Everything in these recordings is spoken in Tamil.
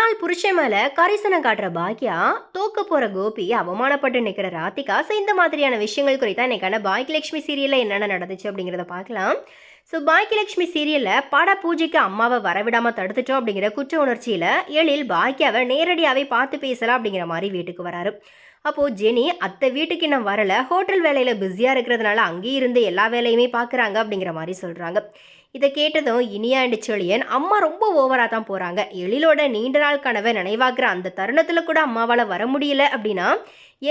முன்னாள் புருஷன் மேல கரிசனம் காட்டுற பாக்கியா, தோக்க போற கோபி, அவமானப்பட்டு நிக்கிற ராதிகா. ஸோ இந்த மாதிரியான விஷயங்கள் குறித்தா இன்னைக்கான பாக்கியலட்சுமி சீரியல்ல என்னென்ன நடந்துச்சு அப்படிங்கிறத பார்க்கலாம். ஸோ பாக்கியலட்சுமி சீரியல்ல பட பூஜைக்கு அம்மாவை வரவிடாம தடுத்துட்டோம் அப்படிங்கிற குற்ற உணர்ச்சியில எழில் பாக்கியாவை நேரடியாவே பார்த்து பேசலாம் அப்படிங்கிற மாதிரி வீட்டுக்கு வராரு. அப்போ ஜெனி அத்தை வீட்டுக்கு இன்னும் வரல, ஹோட்டல் வேலையில பிஸியா இருக்கிறதுனால அங்கேயே இருந்து எல்லா வேலையுமே பார்க்குறாங்க அப்படிங்கிற மாதிரி சொல்றாங்க. இதை கேட்டதும் இனியா அண்ட் செழியன், அம்மா ரொம்ப ஓவராக தான் போகிறாங்க, எழிலோட நீண்ட நாள் கனவை நினைவாக்குற அந்த தருணத்தில் கூட அம்மாவால் வர முடியல அப்படின்னா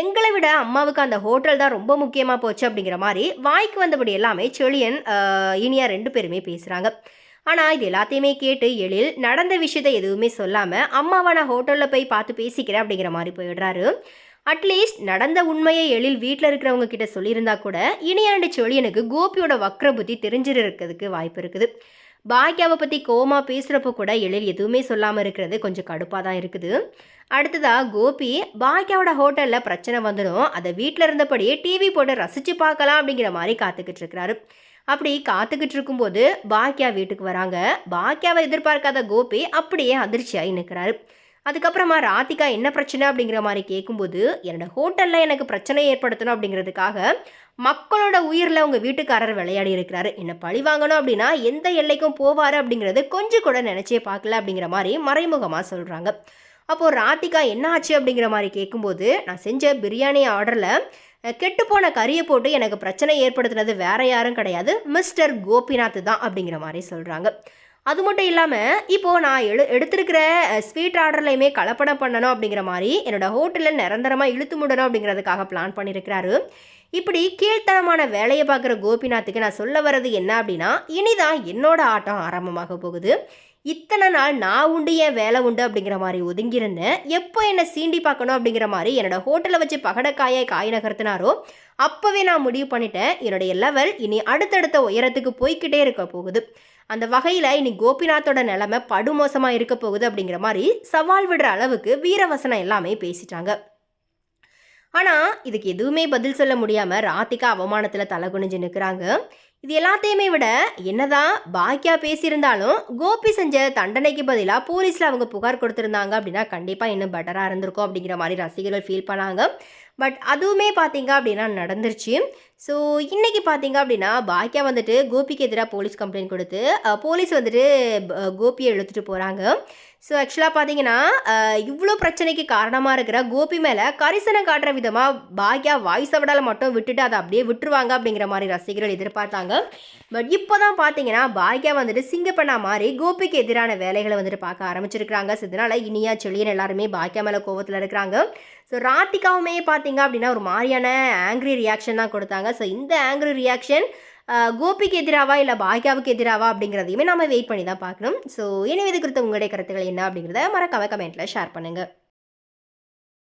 எங்களை விட அம்மாவுக்கு அந்த ஹோட்டல் தான் ரொம்ப முக்கியமாக போச்சு அப்படிங்கிற மாதிரி வாய்க்கு வந்தபடி எல்லாமே செழியன் இனியா ரெண்டு பேருமே பேசுகிறாங்க. ஆனால் இது எல்லாத்தையுமே கேட்டு எழில் நடந்த விஷயத்தை எதுவுமே சொல்லாமல் அம்மாவை நான் ஹோட்டலில் போய் பார்த்து பேசிக்கிறேன் அப்படிங்கிற மாதிரி போயிடுறாரு. அட்லீஸ்ட் நடந்த உண்மையை எழில் வீட்டில் இருக்கிறவங்க கிட்ட சொல்லியிருந்தா கூட இனியாண்டு செழியனுக்கு கோபியோட வக்ர புத்தி தெரிஞ்சிருக்கிறதுக்கு வாய்ப்பு இருக்குது. பாக்கியாவை பற்றி கோமா பேசுகிறப்போ கூட எழில் எதுவுமே சொல்லாமல் இருக்கிறது கொஞ்சம் கடுப்பாக தான் இருக்குது. அடுத்ததாக கோபி பாக்கியாவோட ஹோட்டலில் பிரச்சனை வந்துடும், அதை வீட்டில் இருந்தபடியே டிவி போட்டு ரசித்து பார்க்கலாம் அப்படிங்கிற மாதிரி காத்துக்கிட்டு இருக்கிறாரு. அப்படி காத்துக்கிட்டு இருக்கும்போது பாக்கியா வீட்டுக்கு வராங்க. பாக்கியாவை எதிர்பார்க்காத கோபி அப்படியே அதிர்ச்சியாகி நிற்கிறாரு. அதுக்கப்புறமா ராதிகா என்ன பிரச்சனை அப்படிங்கிற மாதிரி கேட்கும்போது, என்னோட ஹோட்டலில் எனக்கு பிரச்சனை ஏற்படுத்தணும் அப்படிங்கிறதுக்காக மக்களோட உயிரில் உங்கள் வீட்டுக்காரர் விளையாடி இருக்கிறாரு, என்னை பழி வாங்கணும் அப்படின்னா எந்த எல்லைக்கும் போவார் அப்படிங்கிறது கொஞ்சம் கூட நினச்சே பார்க்கல அப்படிங்கிற மாதிரி மறைமுகமாக சொல்கிறாங்க. அப்போது ராதிகா என்ன ஆச்சு அப்படிங்கிற மாதிரி கேட்கும்போது, நான் செஞ்ச பிரியாணி ஆர்டரில் கெட்டுப்போன கறியை போட்டு எனக்கு பிரச்சனை ஏற்படுத்தினது வேற யாரும் கிடையாது, மிஸ்டர் கோபிநாத் தான் அப்படிங்கிற மாதிரி சொல்கிறாங்க. அது மட்டும் இல்லாமல் இப்போது நான் எடுத்திருக்கிற ஸ்வீட் ஆர்டர்லையுமே கலப்படம் பண்ணணும் அப்படிங்கிற மாதிரி என்னோடய ஹோட்டலில் நிரந்தரமாக இழுத்து முடணும் அப்படிங்கிறதுக்காக பிளான் பண்ணியிருக்கிறாரு. இப்படி கீழ்த்தனமான வேலையை பார்க்குற கோபிநாத்துக்கு நான் சொல்ல வர்றது என்ன அப்படின்னா, இனிதான் என்னோட ஆட்டம் ஆரம்பமாக போகுது. இத்தனை நாள் நான் உண்டு என் வேலை உண்டு அப்படிங்கிற மாதிரி ஒதுங்கியிருந்தேன், எப்போ என்னை சீண்டி பார்க்கணும் அப்படிங்கிற மாதிரி என்னோட ஹோட்டலை வச்சு பகடக்காயை காய் நகர்த்தினாரோ அப்போவே நான் முடிவு பண்ணிட்டேன், என்னுடைய லெவல் இனி அடுத்தடுத்த உயரத்துக்கு போய்கிட்டே இருக்க போகுது. அந்த வகையில் இனி கோபிநாத்தோட நிலைமை படுமோசமாக இருக்க போகுது அப்படிங்கிற மாதிரி சவால் விடுற அளவுக்கு வீரவசனம் எல்லாமே பேசிட்டாங்க. ஆனால் இதுக்கு எதுவுமே பதில் சொல்ல முடியாமல் ராதிகா அவமானத்தில் தலை குனிஞ்சு நிற்கிறாங்க. இது எல்லாத்தையுமே விட என்னதான் பாக்கியா பேசியிருந்தாலும் கோபி செஞ்ச தண்டனைக்கு பதிலாக போலீஸில் அவங்க புகார் கொடுத்துருந்தாங்க அப்படின்னா கண்டிப்பாக இன்னும் பெட்டராக இருந்திருக்கும் அப்படிங்கிற மாதிரி ரசிகர்கள் ஃபீல் பண்ணாங்க. பட் அதுவுமே பார்த்தீங்க அப்படின்னா நடந்துருச்சு. ஸோ இன்றைக்கி பார்த்தீங்க அப்படின்னா பாக்கியா வந்துட்டு கோபிக்கு எதிராக போலீஸ் கம்ப்ளைண்ட் கொடுத்து போலீஸ் வந்துட்டு கோபியை இழுத்துட்டு போகிறாங்க. ஸோ ஆக்சுவலாக பார்த்தீங்கன்னா இவ்வளோ பிரச்சனைக்கு காரணமாக இருக்கிற கோபி மேலே கரிசனம் காட்டுற விதமாக பாக்கியா வாய்ஸ் விடால மட்டும் விட்டுட்டு அதை அப்படியே விட்டுருவாங்க அப்படிங்கிற மாதிரி ரசிகர்கள் எதிர்பார்த்தாங்க. பட் இப்போ தான் பார்த்தீங்கன்னா பாக்கியா வந்துட்டு சிங்கப்பண்ணா மாதிரி கோபிக்கு எதிரான வேலைகளை வந்துட்டு பார்க்க ஆரம்பிச்சிருக்கிறாங்க. ஸோ இதனால் இனியா செழியன் எல்லாருமே பாக்கியா மேலே கோபத்தில் இருக்கிறாங்க. ஸோ ராதிகாவுமே பார்த்தீங்க அப்படின்னா ஒரு மாதிரியான ஆங்க்ரி ரியாக்ஷன் தான் கொடுத்தாங்க. ஸோ இந்த ஆங்க்ரி ரியாக்ஷன் கோபிக்கு எதிராவா இல்லை பாக்கியாவுக்கு எதிராவா அப்படிங்கிறதையுமே நம்ம வெயிட் பண்ணி தான் பார்க்கணும். ஸோ எனவே இது குறித்த உங்களுடைய கருத்துக்கள் என்ன அப்படிங்கிறத மறக்காம கமெண்ட்டில் ஷேர் பண்ணுங்கள்.